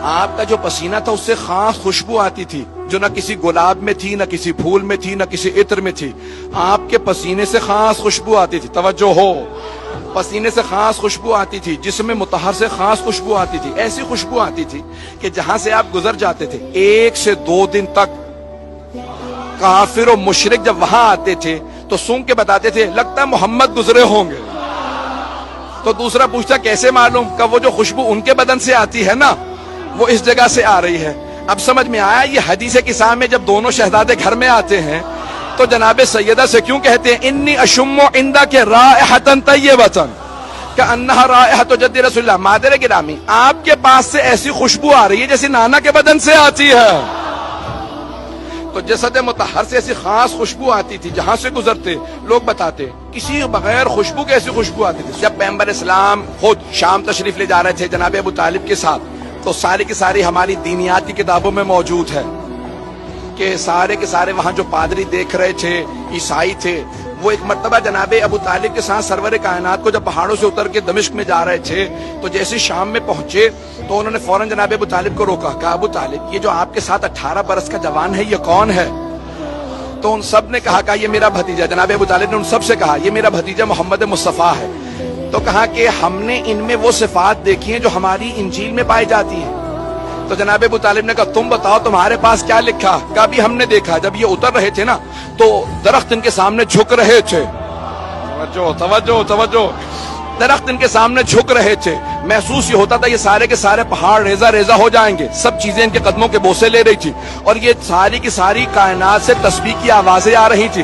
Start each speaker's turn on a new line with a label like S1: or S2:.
S1: آپ کا جو پسینہ تھا اس سے خاص خوشبو آتی تھی جو نہ کسی گلاب میں تھی، نہ کسی پھول میں تھی، نہ کسی عطر میں تھی. آپ کے پسینے سے خاص خوشبو آتی تھی. توجہ ہو، پسینے سے خاص خوشبو آتی تھی، جسم مطہر سے خاص خوشبو آتی تھی. ایسی خوشبو آتی تھی کہ جہاں سے آپ گزر جاتے تھے 1 سے 2 دن تک کافر و مشرک جب وہاں آتے تھے تو سونگ کے بتاتے تھے لگتا ہے محمد گزرے ہوں گے. تو دوسرا پوچھتا کیسے معلوم؟ کہ وہ جو خوشبو ان کے بدن سے آتی ہے نا وہ اس جگہ سے آ رہی ہے. اب سمجھ میں آیا یہ حدیث قصہ میں جب دونوں شہزادے گھر میں آتے ہیں تو جناب سیدہ سے کیوں کہتے ہیں انی اشم عندک رائحۃ طیبۃ کأنہا رائحۃ جد رسول اللہ. مادر گرامی، آپ کے پاس سے ایسی خوشبو آ رہی ہے جیسی نانا کے بدن سے آتی ہے. تو جسد مطہر سے ایسی خاص خوشبو آتی تھی جہاں سے گزرتے لوگ بتاتے کسی بغیر خوشبو کے ایسی خوشبو آتی تھی. جب پیغمبر اسلام خود شام تشریف لے جا رہے تھے جناب ابو طالب کے ساتھ تو ساری کی ساری ہماری دینیات کی کتابوں میں موجود ہے کہ سارے کے سارے وہاں جو پادری دیکھ رہے تھے عیسائی تھے وہ ایک مرتبہ جناب ابو طالب کے ساتھ سرور کائنات کو جب پہاڑوں سے اتر کے دمشق میں جا رہے تھے تو جیسے شام میں پہنچے تو انہوں نے فوراً جناب ابو طالب کو روکا. کہا ابو طالب یہ جو آپ کے ساتھ 18 برس کا جوان ہے یہ کون ہے؟ تو ان سب نے کہا یہ میرا بھتیجا. جناب ابو طالب نے ان سب سے کہا یہ میرا بھتیجا محمد مصطفیٰ ہے. تو کہا کہ ہم نے ان میں وہ صفات دیکھی ہیں جو ہماری انجیل میں پائی جاتی ہیں. تو جناب ابو طالب نے کہا تم بتاؤ تمہارے پاس کیا لکھا؟ کہا بھی ہم نے دیکھا جب یہ اتر رہے تھے نا تو درخت ان کے سامنے جھک رہے تھے. توجہ توجہ توجہ. درخت ان کے سامنے جھک رہے تھے. محسوس یہ ہوتا تھا یہ سارے کے سارے پہاڑ ریزہ ریزہ ہو جائیں گے. سب چیزیں ان کے قدموں کے بوسے لے رہی تھی اور یہ ساری کی ساری کائنات سے تسبیح کی آوازیں آ رہی تھی.